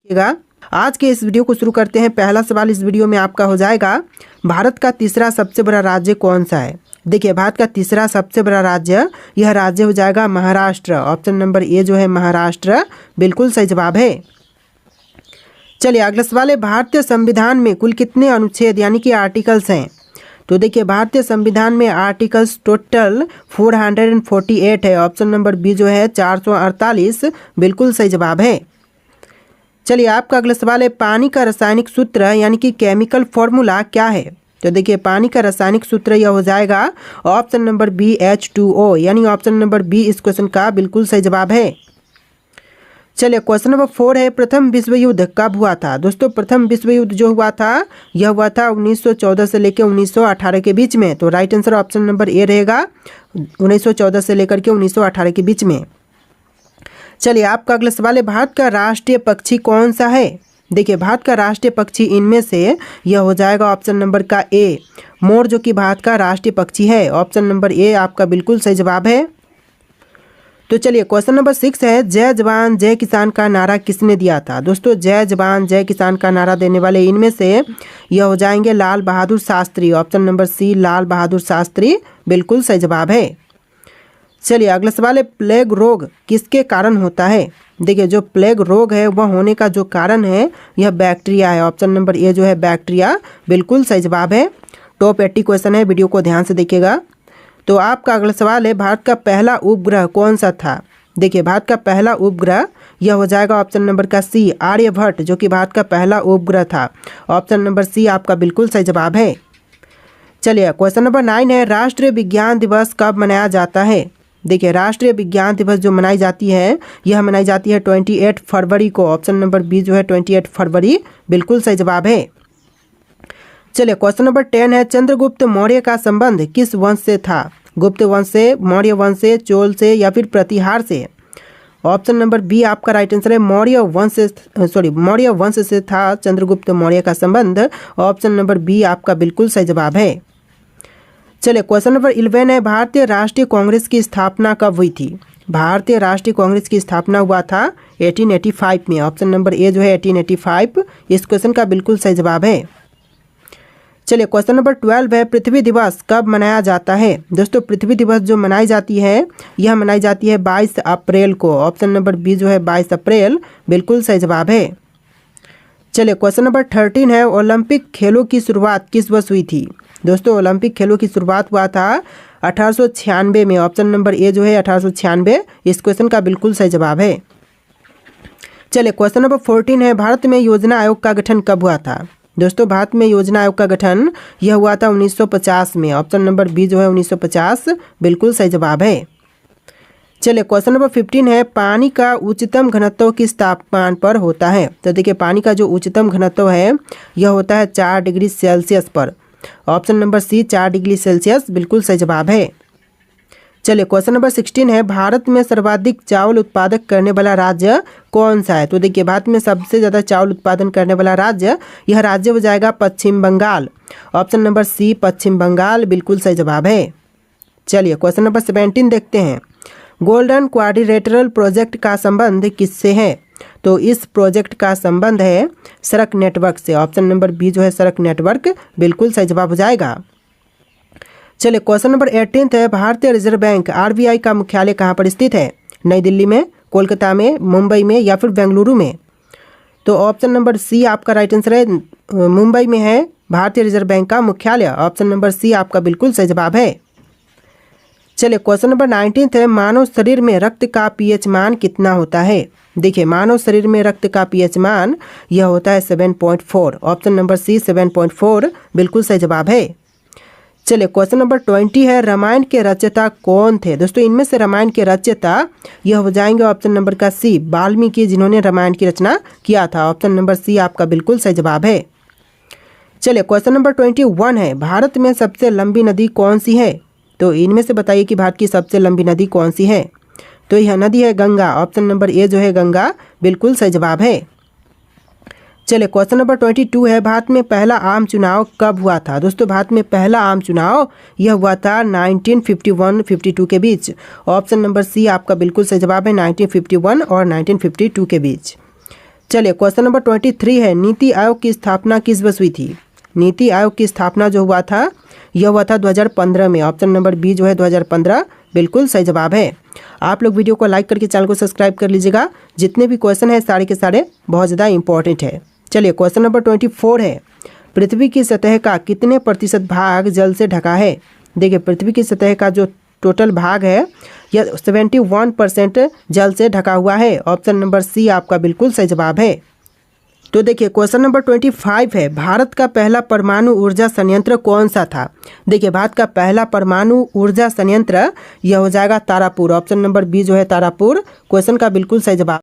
देखिएगा। आज के इस वीडियो को शुरू करते हैं। पहला सवाल इस वीडियो में आपका हो जाएगा, भारत का तीसरा सबसे बड़ा राज्य कौन सा है। देखिए, भारत का तीसरा सबसे बड़ा राज्य, यह राज्य हो जाएगा महाराष्ट्र। ऑप्शन नंबर ए जो है महाराष्ट्र, बिल्कुल सही जवाब है। चलिए अगला सवाल है, भारतीय संविधान में कुल कितने अनुच्छेद यानी कि आर्टिकल्स हैं। तो देखिए, भारतीय संविधान में आर्टिकल्स टोटल 448 है। ऑप्शन नंबर बी जो है 448, बिल्कुल सही जवाब है। चलिए आपका अगला सवाल है, पानी का रासायनिक सूत्र यानी कि केमिकल फॉर्मूला क्या है। तो देखिए, पानी का रासायनिक सूत्र यह हो जाएगा ऑप्शन नंबर बी H2O, यानी ऑप्शन नंबर बी इस क्वेश्चन का बिल्कुल सही जवाब है। चलिए क्वेश्चन नंबर 4 है, प्रथम विश्व युद्ध कब हुआ था। दोस्तों, प्रथम विश्व युद्ध जो हुआ था यह हुआ था 1914 से लेकर 1918 के बीच में। तो right answer option number A रहेगा, 1914 से लेकर के 1918 के बीच में। चलिए आपका अगला सवाल है, भारत का राष्ट्रीय पक्षी कौन सा है। देखिए, भारत का राष्ट्रीय पक्षी इनमें से यह हो जाएगा ऑप्शन नंबर का ए, मोर, जो कि भारत का राष्ट्रीय पक्षी है। ऑप्शन नंबर ए आपका बिल्कुल सही जवाब है। तो चलिए क्वेश्चन नंबर 6 है, जय जवान जय किसान का नारा किसने दिया था। दोस्तों, जय जवान जय किसान का नारा देने वाले इनमें से यह हो जाएंगे लाल बहादुर शास्त्री। ऑप्शन नंबर सी लाल बहादुर शास्त्री, बिल्कुल सही जवाब है। चलिए अगला सवाल है, प्लेग रोग किसके कारण होता है। देखिए, जो प्लेग रोग है वह होने का जो कारण है यह बैक्टीरिया है। ऑप्शन नंबर ए जो है बैक्टीरिया, बिल्कुल सही जवाब है। टॉप 80 क्वेश्चन है, वीडियो को ध्यान से देखिएगा। तो आपका अगला सवाल है, भारत का पहला उपग्रह कौन सा था। देखिए, भारत का पहला उपग्रह यह हो जाएगा ऑप्शन नंबर का सी आर्यभट्ट, जो कि भारत का पहला उपग्रह था। ऑप्शन नंबर सी आपका बिल्कुल सही जवाब है। चलिए क्वेश्चन नंबर 9 है, राष्ट्रीय विज्ञान दिवस कब मनाया जाता है। देखिए, राष्ट्रीय विज्ञान दिवस जो मनाई जाती है यह मनाई जाती है 28 फरवरी को। ऑप्शन नंबर बी जो है 28 फरवरी, बिल्कुल सही जवाब है। चलिए क्वेश्चन नंबर 10 है, चंद्रगुप्त मौर्य का संबंध किस वंश से था। गुप्त वंश से, मौर्य वंश से, चोल से या फिर प्रतिहार से। ऑप्शन नंबर बी आपका राइट आंसर है, मौर्य वंश से था चंद्रगुप्त मौर्य का संबंध। ऑप्शन नंबर बी आपका बिल्कुल सही जवाब है। चलिए क्वेश्चन नंबर 11 है, भारतीय राष्ट्रीय कांग्रेस की स्थापना कब हुई थी। भारतीय राष्ट्रीय कांग्रेस की स्थापना हुआ था 1885 में। ऑप्शन नंबर ए जो है 1885 इस क्वेश्चन का बिल्कुल सही जवाब है। चलिए क्वेश्चन नंबर 12 है, पृथ्वी दिवस कब मनाया जाता है। दोस्तों, पृथ्वी दिवस जो मनाई जाती है यह मनाई जाती है 22 अप्रैल को। ऑप्शन नंबर बी जो है 22 अप्रैल, बिल्कुल सही जवाब है। चलिए क्वेश्चन नंबर 13 है, ओलंपिक खेलों की शुरुआत किस वर्ष हुई थी। दोस्तों, ओलंपिक खेलों की शुरुआत हुआ था 1896 में। ऑप्शन नंबर ए जो है 1896 इस क्वेश्चन का बिल्कुल सही जवाब है। चलिए क्वेश्चन नंबर 14 है, भारत में योजना आयोग का गठन कब हुआ था। दोस्तों, भारत में योजना आयोग का गठन यह हुआ था 1950 में। ऑप्शन नंबर बी जो है 1950, बिल्कुल सही जवाब है। चलिए क्वेश्चन नंबर 15 है, पानी का उच्चतम घनत्व किस तापमान पर होता है। तो देखिए, पानी का जो उच्चतम घनत्व है यह होता है 4 डिग्री सेल्सियस पर। Option number C 4 degree Celsius, बिल्कुल सही जवाब है। चलिए क्वेश्चन नंबर 16 है, भारत में सर्वाधिक चावल उत्पादक करने वाला राज्य कौन सा है। तो देखिए, भारत में सबसे ज़्यादा चावल उत्पादन करने वाला राज्य, यह राज्य हो जाएगा पश्चिम बंगाल। ऑप्शन नंबर सी पश्चिम बंगाल, बिल्कुल सही जवाब है। चलिए क्वेश्चन नंबर 17 देखते हैं, गोल्डन क्वाड्रिलेटरल प्रोजेक्ट का संबंध किससे है। तो इस प्रोजेक्ट का संबंध है सड़क नेटवर्क से। ऑप्शन नंबर बी जो है सड़क नेटवर्क, बिल्कुल सही जवाब हो जाएगा। चलिए क्वेश्चन नंबर 18 है, भारतीय रिजर्व बैंक RBI का मुख्यालय कहाँ पर स्थित है। नई दिल्ली में, कोलकाता में, मुंबई में या फिर बेंगलुरु में। तो ऑप्शन नंबर सी आपका राइट आंसर है, मुंबई में है भारतीय रिजर्व बैंक का मुख्यालय। ऑप्शन नंबर सी आपका बिल्कुल सही जवाब है। चलिए क्वेश्चन नंबर 19 है, मानव शरीर में रक्त का pH मान कितना होता है। देखिए, मानव शरीर में रक्त का pH मान यह होता है 7.4। ऑप्शन नंबर सी 7.4, बिल्कुल सही जवाब है। चलिए क्वेश्चन नंबर 20 है, रामायण के रचयिता कौन थे। दोस्तों, इनमें से रामायण के रचयिता यह हो जाएंगे ऑप्शन नंबर का सी वाल्मीकि, जिन्होंने रामायण की रचना किया था। ऑप्शन नंबर सी आपका बिल्कुल सही जवाब है। चलिए क्वेश्चन नंबर 21 है, भारत में सबसे लंबी नदी कौन सी है। तो इनमें से बताइए कि भारत की सबसे लंबी नदी कौन सी है। तो यह नदी है गंगा। ऑप्शन नंबर ए जो है गंगा, बिल्कुल सही जवाब है। चलिए क्वेश्चन नंबर 22 है, भारत में पहला आम चुनाव कब हुआ था। दोस्तों, भारत में पहला आम चुनाव यह हुआ था 1951-52 के बीच। ऑप्शन नंबर सी आपका बिल्कुल सही जवाब है, 1951 और 1952 के बीच। चलिए क्वेश्चन नंबर 23 है, नीति आयोग की स्थापना किस वर्ष हुई थी? नीति आयोग की स्थापना जो हुआ था यह हुआ था 2015 में। ऑप्शन नंबर बी जो है 2015 बिल्कुल सही जवाब है। आप लोग वीडियो को लाइक करके चैनल को सब्सक्राइब कर लीजिएगा। जितने भी क्वेश्चन है सारे के सारे बहुत ज़्यादा इंपॉर्टेंट है। चलिए क्वेश्चन नंबर 24 है, पृथ्वी की सतह का कितने प्रतिशत भाग जल से ढका है? देखिए पृथ्वी की सतह का जो टोटल भाग है यह 71% जल से ढका हुआ है। ऑप्शन नंबर सी आपका बिल्कुल सही जवाब है। तो देखिए क्वेश्चन नंबर 25 है, भारत का पहला परमाणु ऊर्जा संयंत्र कौन सा था? देखिए भारत का पहला परमाणु ऊर्जा संयंत्र यह हो जाएगा तारापुर। ऑप्शन नंबर बी जो है तारापुर क्वेश्चन का बिल्कुल सही जवाब।